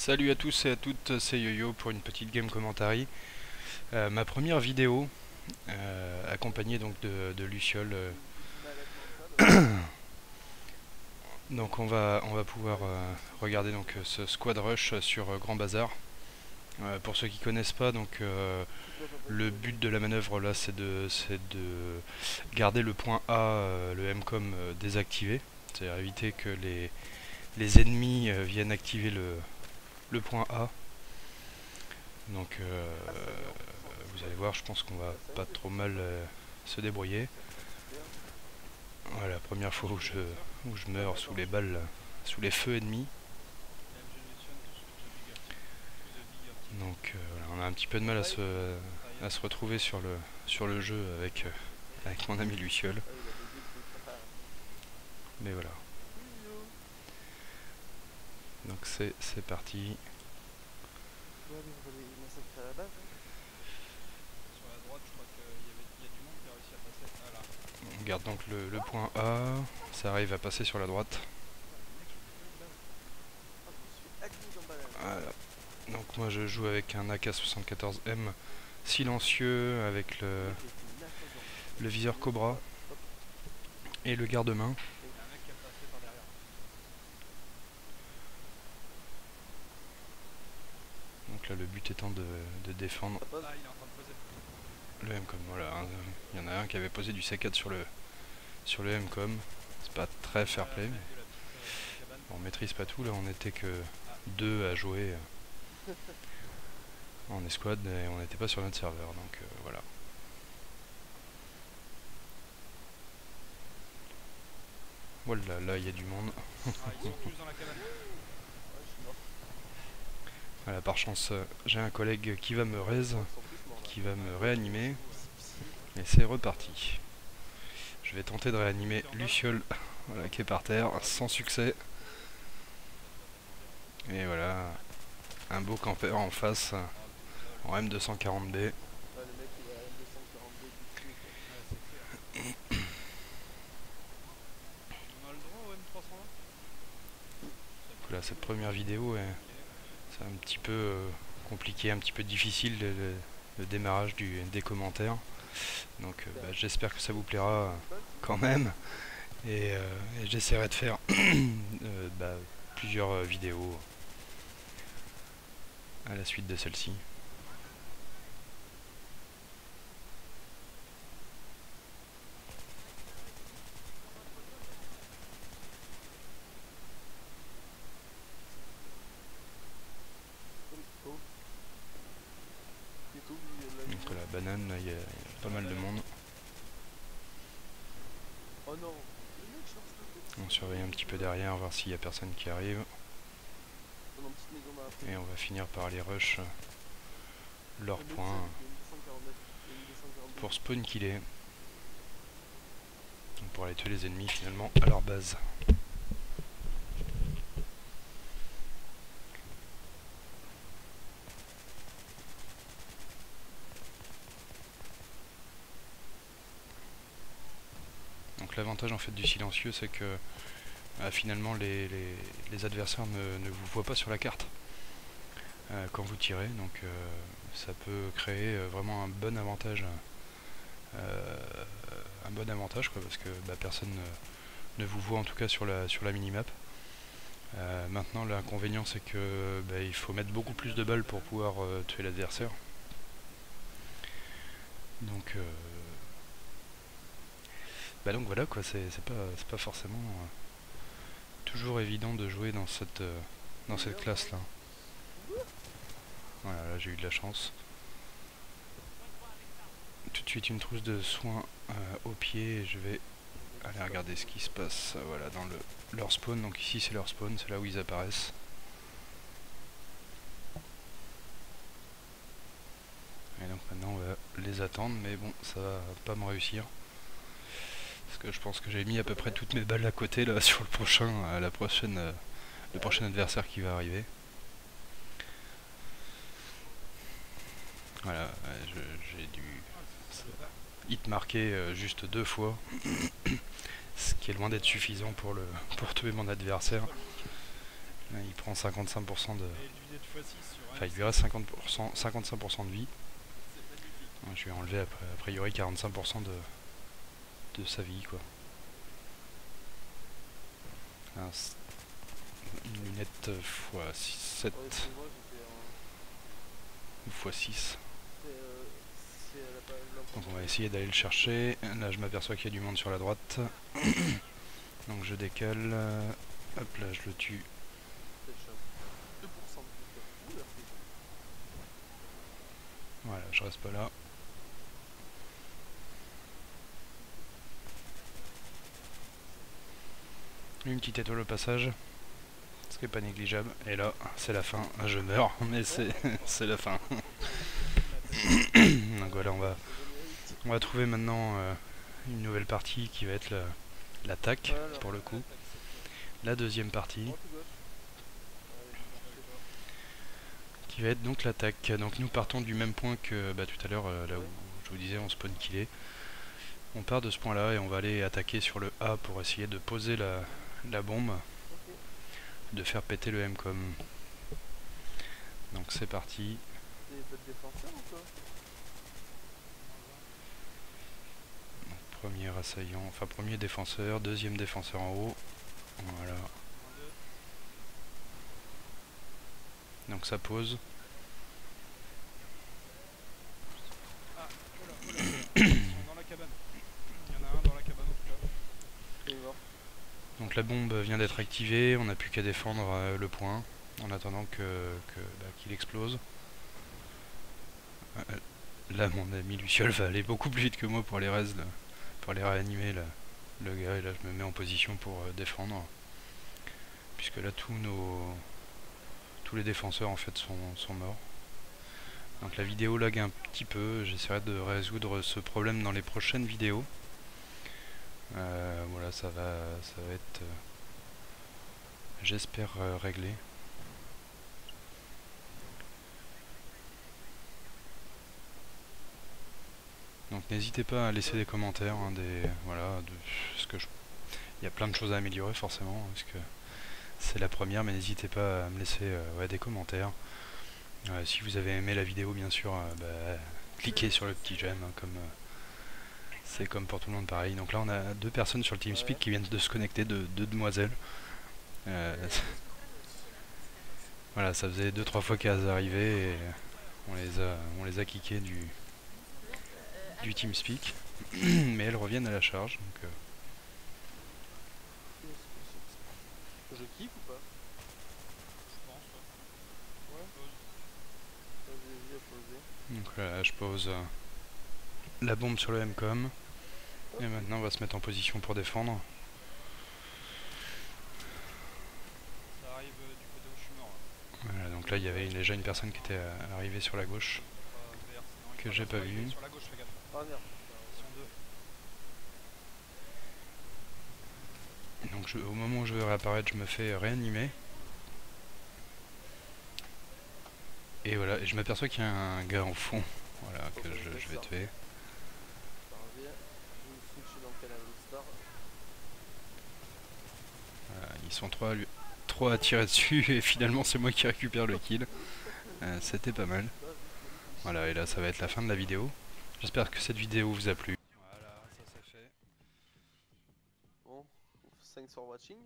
Salut à tous et à toutes, c'est YoYo pour une petite game commentary. Ma première vidéo, accompagnée donc de Luciole. Donc on va pouvoir regarder donc ce squad rush sur Grand Bazar. Pour ceux qui connaissent pas, donc le but de la manœuvre là, c'est de garder le point A, le MCOM désactivé, c'est-à-dire éviter que les ennemis viennent activer le point A. Donc vous allez voir, je pense qu'on va pas trop mal se débrouiller. Voilà, la première fois où je meurs sous les balles, sous les feux ennemis. Donc voilà, on a un petit peu de mal à se retrouver sur le jeu avec mon ami Luciole. Mais voilà. Donc c'est parti. On garde donc le point A, ça arrive à passer sur la droite. Voilà. Donc moi je joue avec un AK-74M silencieux avec le viseur Cobra et le garde-main. Donc là le but étant de défendre le MCOM. Voilà, il y en a un qui avait posé du C4 sur le MCOM. C'est pas très fair play, mais on maîtrise pas tout. Là on était que deux à jouer en escouade et on n'était pas sur notre serveur, donc voilà. Voilà, là il y a du monde. Voilà, par chance j'ai un collègue qui va me qui va me réanimer, et c'est reparti. Je vais tenter de réanimer Luciole, voilà, qui est par terre, sans succès. Et voilà, un beau campeur en face, en M240B. Là, cette première vidéo, c'est un petit peu compliqué, un petit peu difficile le démarrage des commentaires. Donc j'espère que ça vous plaira quand même. Et j'essaierai de faire plusieurs vidéos à la suite de celle-ci. Donc la banane, il y a pas mal de monde. On surveille un petit peu derrière, voir s'il n'y a personne qui arrive. Et on va finir par aller rush leur point pour spawn killer. Pour aller tuer les ennemis finalement à leur base. Donc l'avantage en fait du silencieux, c'est que finalement les adversaires ne vous voient pas sur la carte quand vous tirez, donc ça peut créer vraiment un bon avantage, quoi, parce que personne ne vous voit en tout cas sur la minimap. Maintenant l'inconvénient, c'est que il faut mettre beaucoup plus de balles pour pouvoir tuer l'adversaire. Donc voilà quoi, c'est pas forcément toujours évident de jouer dans cette classe là. Voilà, là j'ai eu de la chance. Tout de suite une trousse de soins au pied, et je vais aller regarder ce qui se passe voilà, dans leur spawn. Donc ici c'est leur spawn, c'est là où ils apparaissent. Et donc maintenant on va les attendre, mais bon, ça va pas me réussir. Parce que je pense que j'ai mis à peu près toutes mes balles à côté là sur le prochain adversaire qui va arriver. Voilà, j'ai dû hit marquer juste 2 fois, ce qui est loin d'être suffisant pour tuer mon adversaire. Là, il prend 55% Enfin, il lui reste 50%, 55% de vie. Donc, je lui ai enlevé a priori 45% de sa vie, quoi. Une lunette x7 ou x6. Donc on va essayer d'aller le chercher. Là je m'aperçois qu'il y a du monde sur la droite. Donc je décale. Hop là, je le tue. Voilà, je reste pas là. Une petite étoile au passage, ce qui est pas négligeable. Et là, c'est la fin. Je meurs, mais c'est la fin. Donc voilà, on va trouver maintenant une nouvelle partie qui va être l'attaque, pour le coup. La deuxième partie, qui va être donc l'attaque. Donc nous partons du même point que tout à l'heure, là où je vous disais on spawn killé. On part de ce point là et on va aller attaquer sur le A pour essayer de poser la bombe, de faire péter le M-com. Donc c'est parti. Premier assaillant, enfin premier défenseur, deuxième défenseur en haut. Voilà. Donc ça pose. Donc la bombe vient d'être activée, on n'a plus qu'à défendre le point en attendant qu'il explose. Là mon ami Luciole va aller beaucoup plus vite que moi pour les pour aller réanimer le gars, et là je me mets en position pour défendre. Puisque là tous les défenseurs en fait sont morts. Donc la vidéo lag un petit peu, j'essaierai de résoudre ce problème dans les prochaines vidéos. Voilà, ça va être, j'espère, réglé. Donc n'hésitez pas à laisser des commentaires, hein, il y a plein de choses à améliorer forcément, parce que c'est la première, mais n'hésitez pas à me laisser des commentaires. Si vous avez aimé la vidéo, bien sûr, cliquez sur le petit j'aime, hein, c'est comme pour tout le monde pareil. Donc là on a 2 personnes sur le TeamSpeak qui viennent de se connecter, deux demoiselles. Voilà, ça faisait 2-3 fois qu'elles arrivaient et on les a kickées du TeamSpeak. Mais elles reviennent à la charge. Donc, je kick ou pas? Je pense, ouais. Vas-y, à poser. Donc là, je pose la bombe sur le M-com. Et maintenant on va se mettre en position pour défendre. Ça arrive du côté où je suis mort. Voilà, donc là il y avait déjà une personne qui était arrivée sur la gauche, que j'ai pas vue. Sur la gauche, fais gaffe. Ah merde. Donc au moment où je vais réapparaître, je me fais réanimer. Et voilà, et je m'aperçois qu'il y a un gars en fond, voilà, que je vais tuer. Voilà, ils sont trois à tirer dessus et finalement c'est moi qui récupère le kill. C'était pas mal. Voilà, et là ça va être la fin de la vidéo. J'espère que cette vidéo vous a plu. Voilà, ça c'est fait. Bon, thanks for watching.